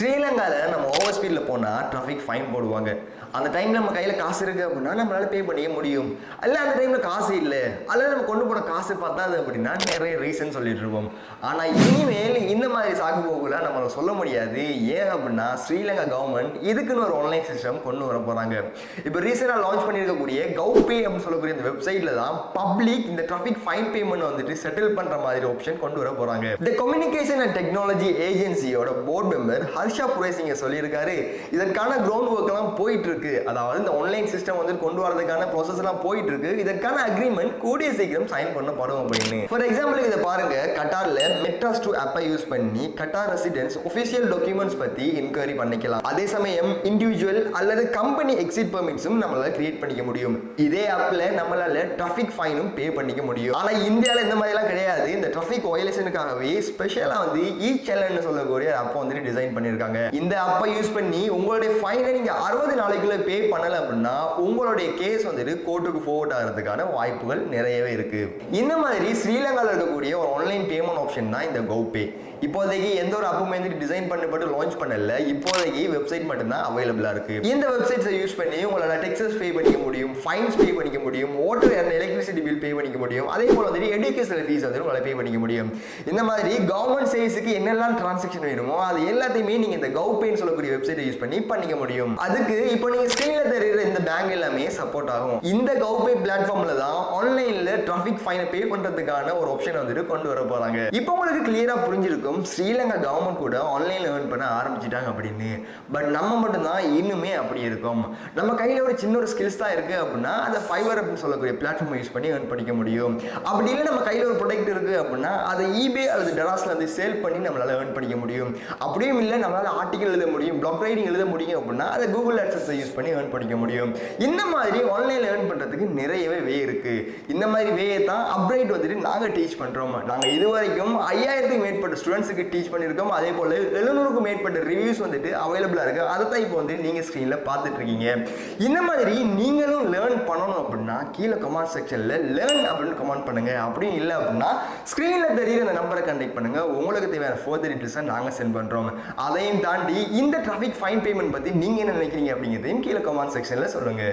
ஸ்ரீலங்காவில் நம்ம ஓவர் ஸ்பீடில் போனால் டிராஃபிக் ஃபைன் போடுவாங்க. அந்த டைமில் நம்ம கையில் காசு இருக்குது அப்படின்னா நம்மளால் பே பண்ணிக்க முடியும். அல்ல அந்த டைமில் காசு இல்லை, அல்லது நம்ம கொண்டு போன காசு பத்தாது அப்படின்னா நிறைய ரீசன் சொல்லிட்டு இருப்போம். ஆனால் இனிமேல் இந்த மாதிரி சாக்கு போகலாம் நம்மளால் சொல்ல முடியாது. ஏன் அப்படின்னா ஸ்ரீலங்கா கவர்மெண்ட் இதுக்குன்னு ஒரு ஆன்லைன் சிஸ்டம் கொண்டு வர போகிறாங்க. இப்போ ரீசெண்டாக லான்ச் பண்ணியிருக்கக்கூடிய கவுபே அப்படின்னு சொல்லக்கூடிய இந்த வெப்சைட்டில் தான் பப்ளிக் இந்த டிராஃபிக் ஃபைன் பேமெண்ட் வந்துட்டு செட்டில் பண்ணுற மாதிரி ஆப்ஷன் கொண்டு வர போகிறாங்க. இந்த கம்யூனிகேஷன் அண்ட் டெக்னாலஜி ஏஜென்சியோட போர்ட் மெம்பர் ஹர்ஷா புரேசிங்க சொல்லியிருக்காரு, இதற்கான கிரவுண்ட் ஒர்க் எல்லாம் போயிட்டு இருக்கு. அதாவது இந்த ஆன்லைன் சிஸ்டம் வந்து கொண்டு வரதுக்கான ப்ராசஸ் எல்லாம் போயிட்டு இருக்கு. இதற்கான அக்ரிமெண்ட் கூடிய சீக்கிரம் சைன் பண்ணப்படும் அப்படின்னு. ஃபார் எக்ஸாம்பிள் இதை பாருங்க, கட்டார்ல மெட்ராஸ் டூ ஆப்பை யூஸ் பண்ணி கட்டார் ரெசிடென்ட்ஸ் ஒபிஷியல் டாக்குமெண்ட்ஸ் பத்தி என்கொயரி பண்ணிக்கலாம். அதே சமயம் இண்டிவிஜுவல் அல்லது கம்பெனி எக்ஸிட் பெர்மிட்ஸும் நம்மளால கிரியேட் பண்ணிக்க முடியும். இதே ஆப்ல நம்மளால டிராஃபிக் ஃபைனும் பே பண்ணிக்க முடியும். ஆனா இந்தியாவில் இந்த மாதிரி எல்லாம் கிடையாது. இந்த டிராஃபிக் வயலேஷனுக்காகவே ஸ்பெஷலா வந்து ஈச்சலன்னு சொல்லக்கூடிய ஆப் வந்து டிசைன் பண்ணிருக்காங்க. இந்த ஆப்பை யூஸ் பண்ணி உங்களுடைய ஃபைனை நீங்க 60 நாளைக்குள்ள பே பண்ணல அப்படின்னா உங்களுடைய கேஸ் வந்துட்டு கோர்ட்டுக்கு ஃபார்வர்ட் ஆகிறதுக்கான வாய்ப்புகள் நிறையவே இருக்கு. இந்த மாதிரி ஸ்ரீலங்காவில் இருக்கக்கூடிய ஒரு ஆன்லைன் பேமெண்ட் ஆப்ஷன் தான் இந்த கவுபே. இப்போதைக்கு எந்த ஒரு ஆப்புமே டிசைன் பண்ணப்பட்டு லான்ச் பண்ணல. இப்போதைக்கு வெப்சைட் மட்டும்தான் அவைலபிளா இருக்கு. இந்த வெப்சைட்ஸை யூஸ் பண்ணி உங்களால டெக்ஸஸ் பே பண்ணிக்க முடியும், ஃபைன்ஸ் பே பண்ணிக்க முடியும், water and electricity bill pay பண்ணிக்க முடியும். அதே போல வந்துட்டு எஜுகேஷனல் ஃபீஸ் வந்து உங்களால பே பண்ணிக்க முடியும். இந்த மாதிரி கவர்மெண்ட் சர்வீஸுக்கு என்னெல்லாம் டிரான்சாக்ஷன் வேணுமோ அது எல்லாத்தையுமே நீங்க இந்த கவுபேன்னு சொல்லக்கூடிய வெப்சைட்டை யூஸ் பண்ணி பண்ணிக்க முடியும். அதுக்கு இப்போ நீங்க ஸ்கிரீன்ல தெரியுற இந்த பேங்க் எல்லாமே சப்போர்ட் ஆகும். இந்த கவுபே பிளாட்ஃபார்ம்ல தான் ஆன்லைன்ல டிராஃபிக் ஃபைனை பே பண்றதுக்கான ஒரு ஆப்ஷன் வந்துட்டு கொண்டு வர போறாங்க. இப்போ உங்களுக்கு கிளியரா புரிஞ்சிருக்கும் ஸ்ரீலங்கா கவர்மெண்ட் கூட ஆன்லைன்ல ஏர்ன் பண்ண ஆரம்பிச்சிட்டாங்க அப்படின்னு. பட் நம்ம மட்டும்தான் இன்னுமே அப்படி இருக்கும். நம்ம கையில ஒரு சின்ன ஒரு ஸ்கில்ஸ் தான் இருக்கு அப்படின்னா அதை ஃபைவர் அப்படின்னு சொல்லக்கூடிய பிளாட்ஃபார்ம் யூஸ் பண்ணி ஏர்ன் பண்ணிக்க முடியும். அப்படி இல்லை நம்ம கையில ஒரு ப்ராடக்ட் இருக்கு அப்படின்னா அதை ஈபே அல்லது டெராஸ்ல வந்து சேல் பண்ணி நம்மளால ஏர்ன் பண்ணிக்க முடியும். அப்படியும் இல்லை நம்மளால ஆர்டிகல் எழுத முடியும், பிளாக் ரைட்டிங் எழுத முடியும் அப்படின்னா அதை கூகுள் ஆட்சன்ஸை யூஸ் பண்ணி ஏர்ன் பண்ணிக்க முடியும். இந்த மாதிரி ஆன்லைன்ல ஏர்ன் பண்றதுக்கு நிறையவே வே இருக்கு. இந்த மாதிரி வேயை தான் அப்ரைட் வந்துட்டு நாங்க டீச் பண்றோம். நாங்க இதுவரைக்கும் 5000க்கும் மேற்பட்ட ஸ்டூடெண்ட்ஸுக்கு டீச் பண்ணியிருக்கோம். அதே போல 700க்கும் மேற்பட்ட ரிவ்யூஸ் வந்துட்டு அவைலபிளா இருக்கு. அதை தான் இப்போ வந்து நீங்க ஸ்கிரீன்ல பார்த்துட்டு இருக்கீங்க. இந்த மாதிரி நீங்களும் லேர்ன் பண்ணணும் அப்படின்னா கீழே கமெண்ட் செக்ஷன்ல லேர்ன் அப்படின்னு கமெண்ட் பண்ணுங்க. அப்படின்னு இல்லை அப்படின்னா ஸ்கிரீன்ல தெரியுற அந்த நம்பரை கான்டாக்ட் பண்ணுங்க. உங்களுக்கு தேவையான ஃபர்தர் டீடைல்ஸை நாங்க சென்ட் பண்றோம். அதையும் தாண்டி இந்த டிராஃபிக் ஃபைன் பேமெண்ட் பத்தி நீங்க என்ன நினைக்கிறீங்க அப்படிங்கிறதையும் கீழே கமெண்ட் செக்ஷன்ல சொல்லுங்க.